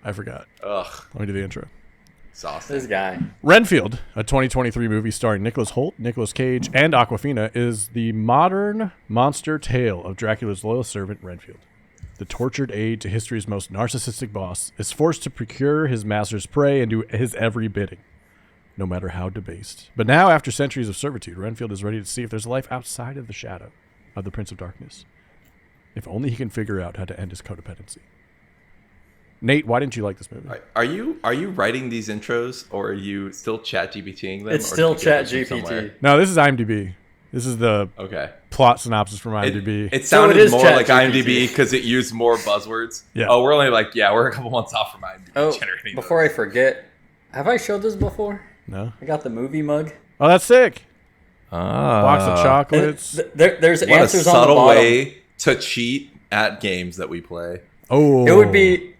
I forgot. Ugh. Let me do the intro. Sauce. This guy. Renfield, a 2023 movie starring Nicholas Hoult, Nicolas Cage, and Awkwafina, is the modern monster tale of Dracula's loyal servant, Renfield. The tortured aide to history's most narcissistic boss is forced to procure his master's prey and do his every bidding, no matter how debased. But now, after centuries of servitude, Renfield is ready to see if there's life outside of the shadow of the Prince of Darkness. If only he can figure out how to end his codependency. Nate, why didn't you like this movie? Are you writing these intros, or are you still chat GPTing them? It's still chat GPT. No, this is IMDb. This is the Okay. plot synopsis from IMDb. It sounded is more chat like GPT. IMDb because it used more buzzwords. Yeah. Oh, we're only we're a couple months off from IMDb Oh, generating before those. I forget, have I showed this before? No? I got the movie mug. Oh, that's sick. Ah. Box of chocolates. There's What answers a on the subtle bottom. way to cheat at games that we play. Oh. It would be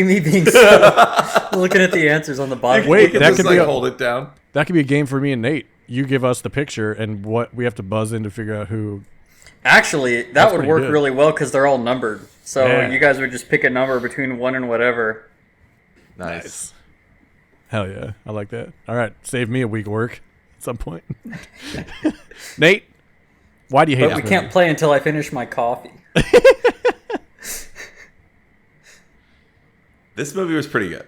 me being looking at the answers on the bottom. Wait, You can that just, could be a- hold it down. That could be a game for me and Nate. You give us the picture, and what we have to buzz in to figure out who. Actually, that That's would pretty work good. really well because they're all numbered. So Yeah. you guys would just pick a number between 1 and whatever. Nice. Hell yeah, I like that. All right, save me a week of work at some point. Nate, why do you hate But this we movie? can't play until I finish my coffee. This movie was pretty good.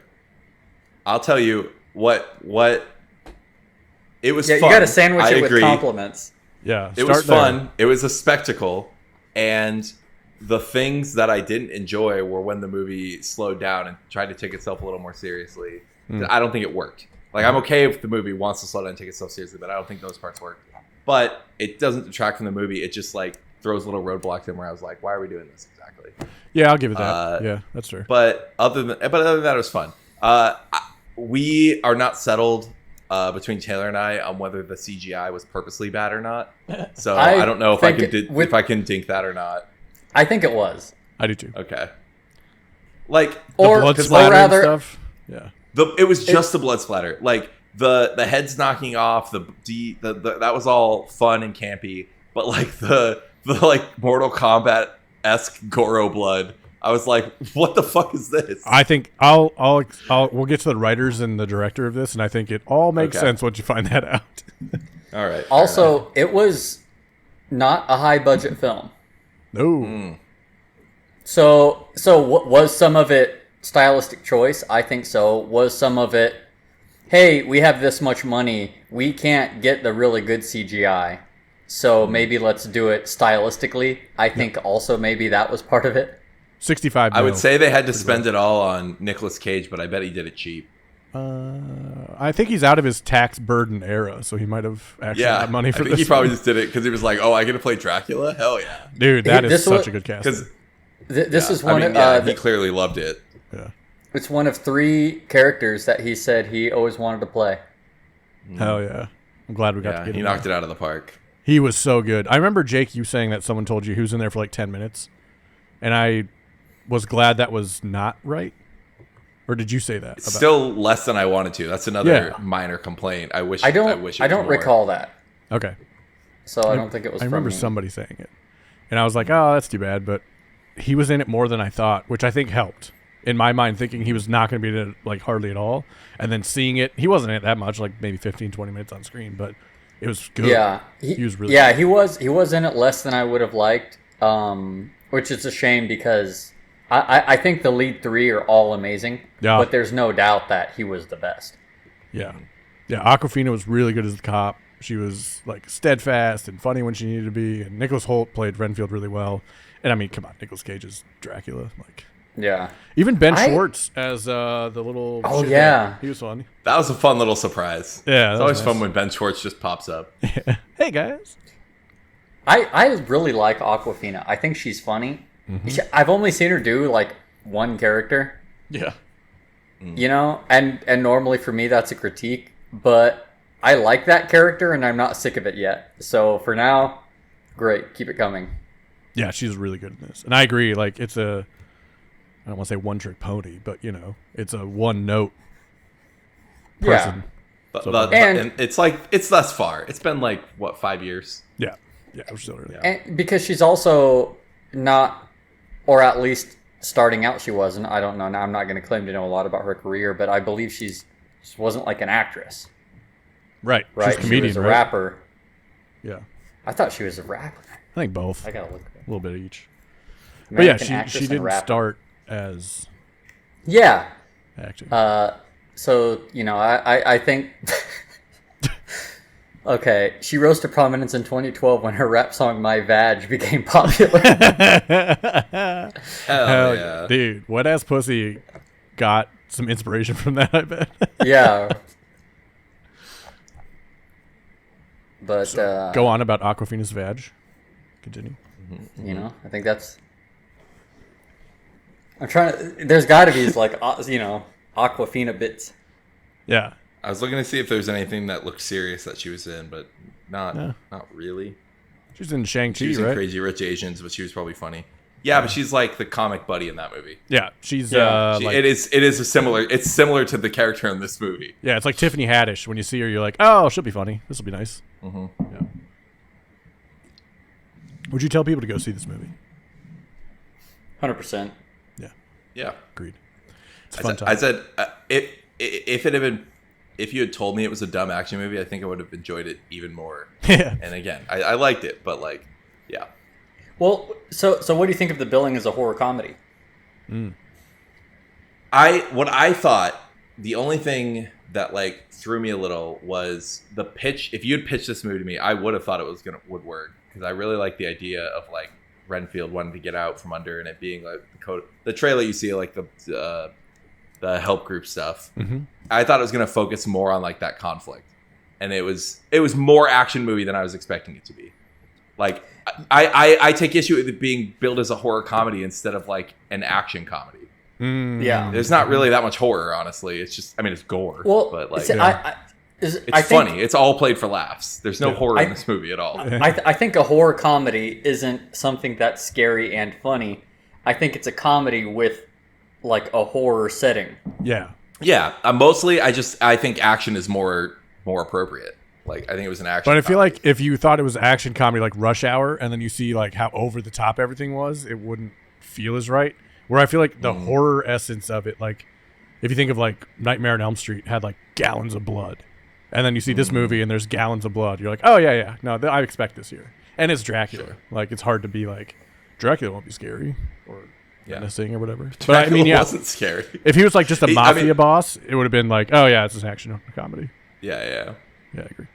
I'll tell you what it was Yeah, fun. you got to sandwich I it agree. with compliments. Yeah, It was start there. fun. It was a spectacle. And the things that I didn't enjoy were when the movie slowed down and tried to take itself a little more seriously. I don't think it worked. Like, I'm okay if the movie wants to slow down and take itself seriously, but I don't think those parts work. But it doesn't detract from the movie. It just, like, throws little roadblocks in where I was like, why are we doing this exactly? Yeah, I'll give it that. Yeah, that's fair. But other than that, it was fun. We are not settled between Taylor and I on whether the CGI was purposely bad or not. So I don't know if I think can if I can dink that or not. I think it was. I do too. Okay. Like Or, Blood or splatter rather, and stuff. Yeah. it was just the blood splatter. Like the heads knocking off, the that was all fun and campy. But like the like Mortal Kombat-esque Goro blood, I was like, what the fuck is this? I think we'll get to the writers and the director of this, and I think it all makes Okay. sense once you find that out. All right. also, it was not a high budget film. No. So was some of it stylistic choice? I think so. Was some of it, hey, we have this much money, we can't get the really good CGI, so maybe let's do it stylistically? I think also maybe that was part of it. 65 I would mil. say they had to spend it all on Nicolas Cage, but I bet he did it cheap. I think he's out of his tax burden era, so he might have actually Yeah, got money for I think this. he probably one. just did it because he was like, "Oh, I get to play Dracula? Hell yeah!" Dude, that is This such was- a good cast. Because This is one. he clearly loved it. Yeah. It's one of 3 characters that he said he always wanted to play. Hell yeah. I'm glad we got to Yeah, get he him. knocked it out of the park. He was so good. I remember, Jake, you saying that someone told you he was in there for like 10 minutes, and I was glad that was not right. Or did you say that? It's still less than I wanted to. That's another minor complaint. I wish. I I don't wish it was more. recall that, Okay. so I don't think it was. I remember from me. somebody saying it. And I was like, oh, that's too bad. But he was in it more than I thought, which I think helped. In my mind, thinking he was not going to be in it like hardly at all. And then seeing it, he wasn't in it that much, like maybe 15, 20 minutes on screen, but it was good. Yeah, He was really Yeah, good. he was in it less than I would have liked, which is a shame because I think the lead 3 are all amazing. Yeah. But there's no doubt that he was the best. Yeah. Yeah, Awkwafina was really good as the cop. She was like steadfast and funny when she needed to be. And Nicholas Hoult played Renfield really well. And I mean, come on, Nicolas Cage is Dracula. Like, Yeah. even Ben I- Schwartz as the little. Oh, shithead, yeah. he was fun. That was a fun little surprise. Yeah, it's that always was fun nice. when Ben Schwartz just pops up. Hey guys. I really like Awkwafina. I think she's funny. Mm-hmm. I've only seen her do like one character, Yeah. you know, and normally for me that's a critique, but I like that character and I'm not sick of it yet. So for now, great, keep it coming. Yeah, she's really good in this. And I agree, like it's a I don't want to say one trick pony, but you know, it's a one note person. And it's like it's thus far. It's been like what 5 years. Yeah. Yeah, we're still early. And because she's also not, or at least starting out she wasn't. I don't know. Now I'm not going to claim to know a lot about her career, but I believe she wasn't like an actress. Right. Right. She's a comedian, she was a right? rapper. Yeah. I thought she was a rapper. I think both. I gotta look. A little bit of each. American but yeah, actress she and didn't rapper. start as Yeah. acting. So I think. Okay, she rose to prominence in 2012 when her rap song "My Vag" became popular. Hell yeah. Dude, wet ass pussy got some inspiration from that, I bet. Yeah. But Go on about Awkwafina's vag. Continue. I think that's. I'm trying to. There's got to be like Awkwafina bits. Yeah. I was looking to see if there's anything that looked serious that she was in, but not really. She's in Shang-Chi, She was in right? Crazy Rich Asians, but she was probably funny. Yeah, but she's like the comic buddy in that movie. Yeah, she's It is a similar. It's similar to the character in this movie. Yeah, it's like Tiffany Haddish. When you see her, you're like, oh, she'll be funny. This will be nice. Mm-hmm. Yeah. Would you tell people to go see this movie? 100%. Yeah, Yeah, agreed. It's a fun time. I said if you had told me it was a dumb action movie, I think I would have enjoyed it even more. Yeah. And again, I liked it, but like, yeah. Well, so what do you think of the billing as a horror comedy? What I thought, the only thing that like threw me a little was the pitch. If you had pitched this movie to me, I would have thought it would work, because I really like the idea of like Renfield wanting to get out from under, and it being like the trailer you see, like the help group stuff. Mm-hmm. I thought it was going to focus more on like that conflict, and it was more action movie than I was expecting it to be. Like I take issue with it being billed as a horror comedy instead of like an action comedy. Yeah. There's not really that much horror, honestly. It's just, I mean, it's gore, Well, but like it's it's funny. It's all played for laughs. There's no horror in I- this movie at all. I think a horror comedy isn't something that's scary and funny. I think it's a comedy with like a horror setting. Yeah. Yeah, mostly I think action is more appropriate. Like I think it was an action. But I feel comedy. like if you thought it was action comedy like Rush Hour, and then you see like how over the top everything was, it wouldn't feel as right. Where I feel like the horror essence of it, like if you think of like Nightmare on Elm Street had like gallons of blood, and then you see this movie and there's gallons of blood, you're like, oh yeah, no, I expect this here. And it's Dracula. Sure. Like it's hard to be like Dracula won't be scary or menacing or whatever. But Dracula I mean, yeah, wasn't scary. if he was like just a I mafia mean- boss, it would have been like, oh yeah, it's an action comedy. Yeah. Yeah, I agree.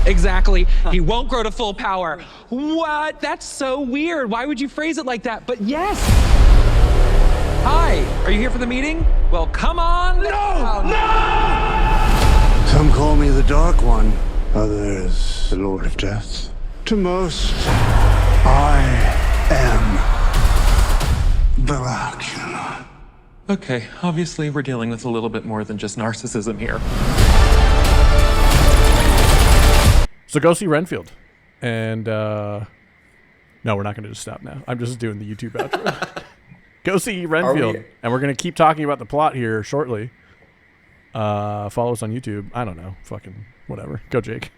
Exactly. He won't grow to full power. What? That's so weird. Why would you phrase it like that? But yes. Hi. Are you here for the meeting? Well, come on. No! Some call me the Dark One, others the Lord of Death. To most, I am Dracula. Okay, obviously we're dealing with a little bit more than just narcissism here. So go see Renfield. And no, we're not going to just stop now. I'm just doing the YouTube outro. Go see Renfield. And we're going to keep talking about the plot here shortly. Follow us on YouTube. I don't know. Fucking whatever. Go, Jake.